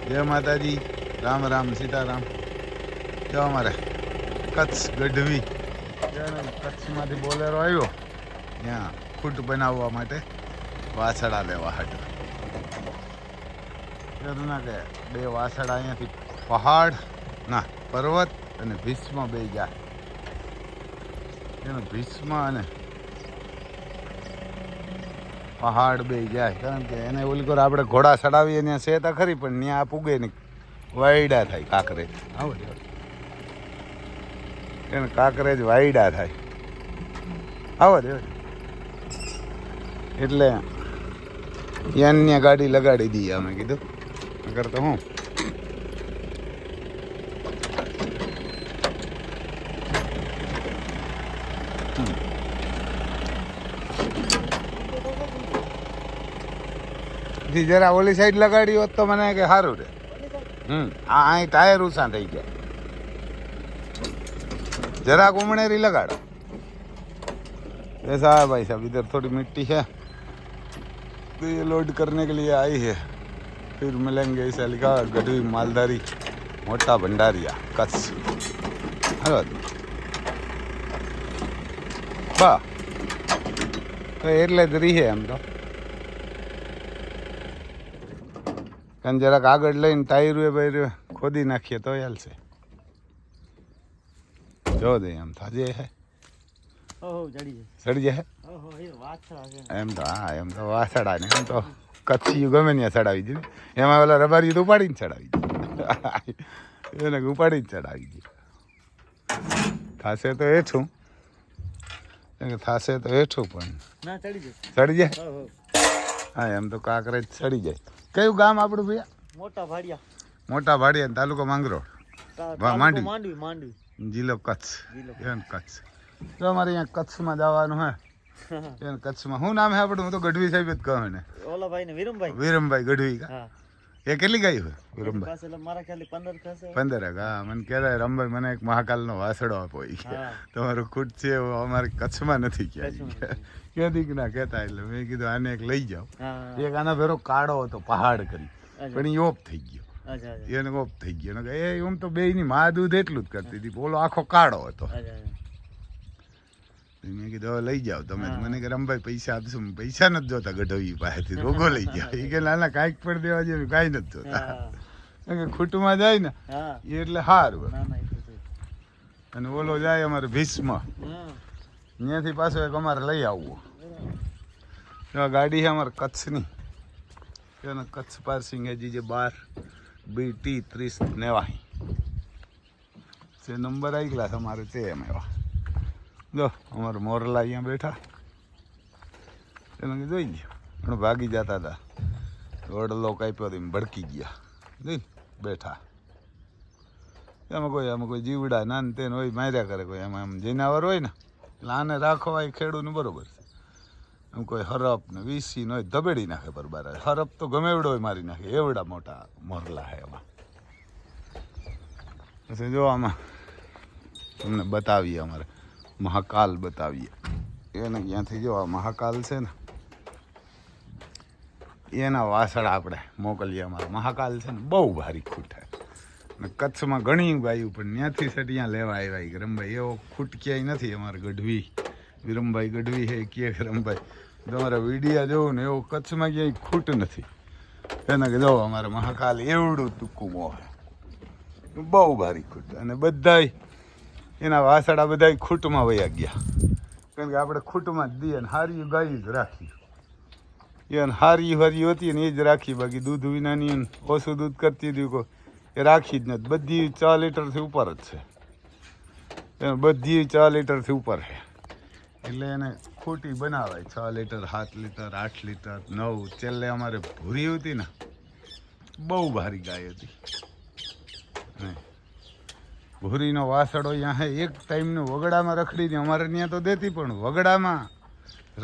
જય માતાજી, રામ રામ, સીતારામ. જો અમારે કચ્છ ગઢવી કચ્છમાંથી બોલેરો આવ્યો ત્યાં ફૂટ બનાવવા માટે વાસડા લેવા હાટું. ના કે બે વાસડા અહીંયાથી પહાડ ના પર્વત અને ભીષ્મ બે જાય. એનો ભીષ્મ અને પહાડ બે જાય, કારણ કે એને ઓલી કોર આપણે ઘોડા ચડાવીએ ત્યાં સેતા ખરી, પણ ત્યાં આ પૂગે ને વાયડા થાય કાંકરેજ. આવો એને કાંકરેજ વાયડા થાય. આવો દે એટલે ત્યાં ગાડી લગાડી દઈએ અમે. કીધું નકર તો હું જરા ઓલી સાઈડ લગાડી હોત તો મને કે સારું રે. અહીં ટાયર ઊંચા થઈ ગયા. જરાક उमड़ेरी लगाड़ो. ऐसा है भाई साहब, इधर थोड़ी मिट्टी है तो ये लोड करने के लिए आई है. फिर मिलेंगे. ऐसा लिखा गढ़वी मालधारी मोटा भंडारिया कच्छ. हेलो बा तो એટલે જ રહી એમ તો. કારણ જરાક આગળ લઈને ટાયરું બાયરું ખોદી નાખીએ તો ચાલશે. જો દે એમ થાજે હે ચડી જાય એમ તો. હા એમ તો વાસડા ને એમ તો કચ્છી ગમે ત્યાં ચડાવી દીધું. એમાં ઓલા રબારી તો ઉપાડીને ચડાવી દીધું. એને ઉપાડીને ચડાવી દીધું. થાશે તો હેઠું, થાશે તો હેઠું પણ ચડી જાય. હા એમ તો કાંકરેજ ચડી જાય. કયું ગામ આપણું ભૈયા? મોટા ભાડિયા. મોટા ભાડિયા, તાલુકો માંગરોળ, માંડવી, જિલ્લો કચ્છ. કચ્છ તો અમારે અહીંયા કચ્છમાં જવાનું હે. કચ્છમાં શું નામ હે આપણું? હું તો ગઢવી સાહેબ જ કહું ને. ઓલા ભાઈ ને વીરમભાઈ ગઢવી કા. એ કેટલી ગાય હોય વીરમભાઈ? પાસે મારા ખ્યાલ 15 થશે. 15. હા મને કહેતા રમભાઈ મને એક મહાકાલનો વાસડો આપો. તમારું ખુટ છે અમારે કચ્છમાં નથી ક્યાં. ક્યાંથી ના કહેતા. એટલે મેં કીધું આને એક લઈ જાઓ. એક આના ભેરો કાળો હતો પહાડ કરી, પણ એ ઓફ થઈ ગયો. એને ઓફ થઈ ગયો. એ એમ તો બે ની મા દૂધ એટલું જ કરતી હતી, બોલો આખો કાળો હતો. મેં કીધું લઈ જાઓ તમે. મને કે રમભાઈ પૈસા આપશું. પૈસા નથી જોતા ગઢવી પાસેથી, રોગો લઈ જાઓ. એ કે નાના કાંઈક પણ દેવા જેવું કાંઈ નથી જોતા. કે ખૂટમાં જાય ને એટલે સારું. અને ઓલો જાય અમારે ભીષ્મ, ત્યાંથી પાછો એક અમારે લઈ આવવું. ગાડી છે અમારે કચ્છની. એના કચ્છ પાર્સિંગ है जी 12 BT 30 से नंबर आई क्लास हमारे ते एम एवा. જો અમારે મોરલા અહીંયા બેઠા. એને જોઈ ગયો પણ ભાગી જતા હતા. વડલો કાપ્યો તો ભડકી ગયા. જોઈ બેઠા. આમાં કોઈ જીવડા ના તેને હોય માર્યા કરે. કોઈ એમાં આમ જનાવર હોય ને એટલે આને રાખવા એ ખેડૂતને બરોબર છે. એમ કોઈ હરપ ને વીસી હોય ધબેડી નાખે બરબાર. હરપ તો ગમે એવડો હોય મારી નાખે. એવડા મોટા મોરલા હે એમાં. પછી જો આમાં તમને બતાવીએ અમારે મહાકાલ બતાવીએ. એને ક્યાંથી જો આ મહાકાલ છે ને એના વાસડા આપણે મોકલીએ. અમારે મહાકાલ છે ને બહુ ભારી ખૂટ છે. ને કચ્છમાં ઘણી ગાયું, પણ ત્યાંથી છે ત્યાં લેવા આવ્યા કે રમભાઈ એવો ખૂટ ક્યાંય નથી. અમારે ગઢવી વીરમભાઈ ગઢવી છે કે રમભાઈ તમારા વિડીયા જોવું ને એવો કચ્છમાં ક્યાંય ખૂટ નથી. એને કે જો અમારે મહાકાલ એવડું ટૂંકું મોહ બહુ ભારી ખૂટ. અને બધાય એના વાસડા બધા ખૂટમાં વયા ગયા. કારણ કે આપણે ખૂટમાં જ દઈએ ને હારી ગાય જ રાખી. એને હારી હારી હતી ને એ જ રાખી. બાકી દૂધ વિનાની ઓછું દૂધ કરતી હતી એ રાખી જ નથી. બધી 4 લીટરથી ઉપર જ છે. બધી 4 લીટરથી ઉપર છે. એટલે એને ખોટી બનાવાય. 6 લીટર 7 લીટર 8 લીટર 9. છેલ્લે અમારે ભૂરી હતી ને બહુ ભારી ગાય હતી. ભૂરીનો વાસડો અહીંયા હે. એક ટાઈમનો વગડામાં રખડીને અમારે ત્યાં તો દેતી, પણ વગડામાં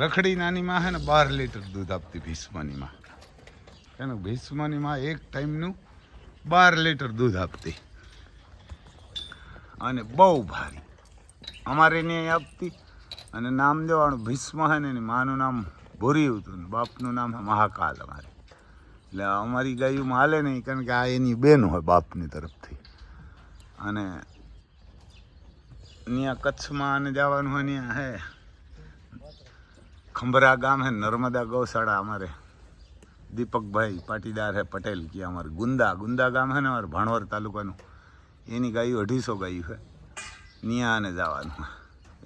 રખડી નાની માં હે ને 12 લીટર દૂધ આપતી ભીષ્મની માં. એનું ભીષ્મની માં એક ટાઈમનું 12 લીટર દૂધ આપતી. અને બહુ ભારી અમારે ત્યાં આપતી. અને નામ દેવાનું ભીષ્મ હે ને એની માનું નામ ભૂરી હતું, બાપનું નામ મહાકાલ. અમારે એટલે અમારી ગાયુંમાં હાલે નહીં, કારણ કે આ એની બેન હોય બાપની તરફથી. અને ત્યાં કચ્છમાં અને જવાનું હોય ત્યાં હે ખંભરા ગામ હે, નર્મદા ગૌશાળા અમારે દીપકભાઈ પાટીદાર હે પટેલ કે અમારે ગુંદા ગામ હે ને અમારે ભાણવર તાલુકાનું, એની ગાયું 250 ગાયું છે. ત્યાં અને જવાનું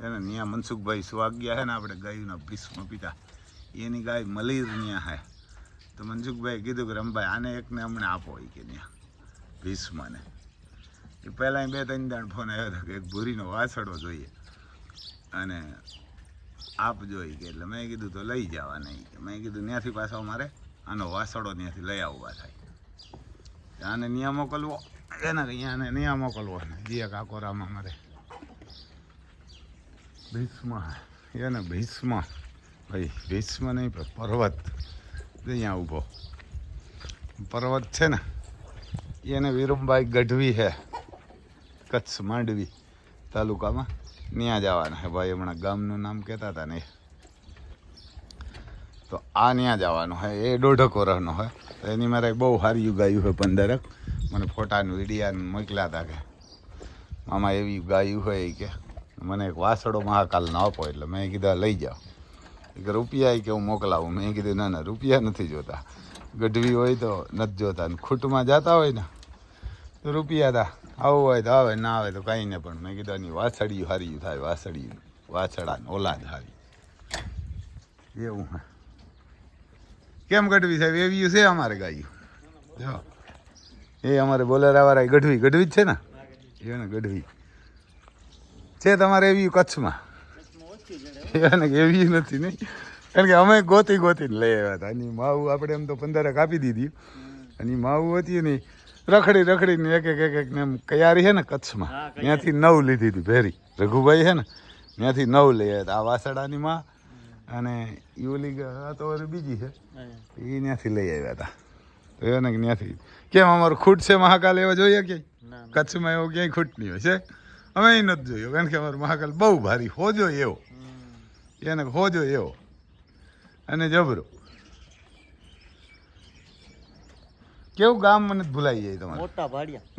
એને ત્યાં મનસુખભાઈ સુવાગ્યા હે ને આપણે ગાયુંના ભીષ્મ પિતા, એની ગાય મલીર ત્યાં હે. તો મનસુખભાઈ કીધું કે રમભાઈ આને એકને હમણાં આપો એ કે ત્યાં ભીષ્મને. એ પહેલાં 2-3 દાણ ફોન આવ્યો હતો કે એક ભૂરીનો વાસડો જોઈએ અને આપજો એ કે. એટલે મેં કીધું તો લઈ જવા નહીં કે. મેં કીધું ત્યાંથી પાછો અમારે આનો વાસડો ત્યાંથી લઈ આવવા થાય. આને ત્યાં મોકલવો એને અહીંયાને ત્યાં મોકલવો ને જે કાકોરામાં અમારે ભીષ્મ એને ભીષ્મ ભાઈ ભીષ્મ નહીં પણ પર્વત અહીંયા ઊભો પર્વત છે ને એને વિરમભાઈ ગઢવી છે કચ્છ માંડવી તાલુકામાં, ત્યાં જવાના છે ભાઈ. હમણાં ગામનું નામ કહેતા હતા ને, તો આ ત્યાં જવાનું હોય. એ 1.5 વર્ષનો હોય. તો એની મારે બહુ સારી ગાયું હોય 15. મને ફોટાનું વિડીયાનું મોકલ્યા હતા કે મામા એવી ગાયું હોય કે મને એક વાસડો મહાકાલનો આપો. એટલે મેં કીધું લઈ જાઓ. કે રૂપિયા કે હું મોકલાવું. મેં કીધું ના રૂપિયા નથી જોતા, ગઢવી હોય તો નથી જોતા, ને ખૂટમાં જતા હોય ને તો રૂપિયા હતા. આવું હોય તો આવે, ના આવે તો કાંઈ ને. પણ મેં કીધું એની વાછડિયું સારી થાય, વાછડાને ઓલાદ સારી એવું હે. કેમ ગઢવી સાહેબ એવી છે અમારે ગાયું? જો એ અમારે બોલેરાવાળા ગઢવી જ છે ને, એને ગઢવી છે તમારે એવી કચ્છમાં? એને એવી નથી નહીં, કારણ કે અમે ગોતીને લઈ આવ્યા હતા. એની માવું આપણે એમ તો 15 આપી દીધી. એની માવું હતી ને રખડીને એક ને એમ કયારી છે ને કચ્છમાં, ત્યાંથી 9 લીધી હતી ભેરી. રઘુભાઈ છે ને ત્યાંથી 9 લઈ આવ્યા હતા. આ વાસડાની માં અને યુલી તો બીજી છે એ ત્યાંથી લઈ આવ્યા હતા. તો એને ત્યાંથી કેમ અમારું ખૂટ છે મહાકાલ એવા જોઈએ ક્યાંય? કચ્છમાં એવો ક્યાંય ખૂટ નહીં હોય છે. અમે એ નથી જોયો, કારણ કે અમારો મહાકાલ બહુ ભારી હોજો એવો, એને હોજો એવો અને જબરો. કેવું ગામ મને ભૂલાઈ જાય તમારે?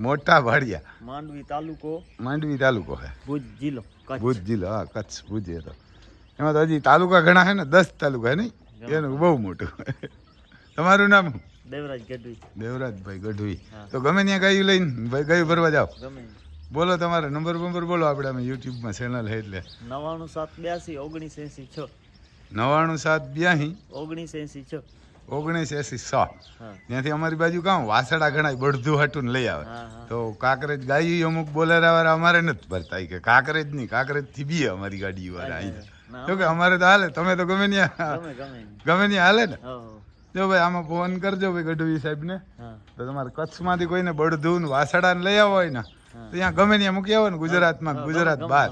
મોટા ભાડિયા માંડવી તાલુકો હે, ભુજ જિલ્લો. હા કચ્છ ભુજ. તો એમાં તો હજી તાલુકા ઘણા હે ને, 10 તાલુકા હે નહીં? એનું બહુ મોટું. તમારું નામ? દેવરાજભાઈ ગઢવી. તો ગમે ત્યાં ગાયું લઈને ભાઈ ગાયું ભરવા જાઓ. બોલો તમારે નંબર બોલો. આપણે અમે યુટ્યુબમાં ચેનલ છે એટલે 9972 1982 1986. ત્યાંથી અમારી બાજુ કામ વાસડા ઘણા બળધું હાટું લઈ આવે. તો કાંકરેજ ગાયું અમુક બોલેરાવાળા અમારે નથી ભરતા કે કાંકરેજ નહીં, કાંકરેજથી બી અમારી ગાડી વાળા આવી. જો કે અમારે તો હાલે, તમે તો ગમે ત્યાં હાલે ને. જો ભાઈ આમાં ફોન કરજો ભાઈ ગઢવી સાહેબને. તો તમારે કચ્છમાંથી કોઈને બળધું વાસડા લઈ આવો હોય ને તો ત્યાં ગમે ત્યાં મૂકી આવો ને, ગુજરાતમાં ગુજરાત બહાર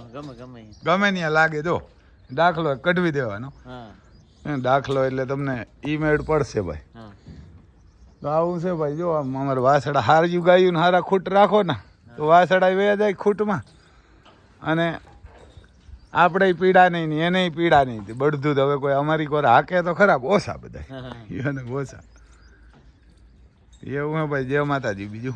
ગમે ત્યાં લાગે. જો દાખલો કઢવી દેવાનો, દાખલો એટલે તમને ઈમેળ પડશે ભાઈ. તો આવું છે ભાઈ. જો અમારે વાસડા હાર્યું ગાયું ને હારા ખૂટ રાખો ને તો વાસડા વયા જાય ખૂટમાં, અને આપણે પીડા નહીં ને એને પીડા નહીં. બળધું હવે કોઈ અમારી કોર હાકે તો ખરાબ, ઓછા બધા એને ઓછા એવું હે ભાઈ. જય માતાજી. બીજું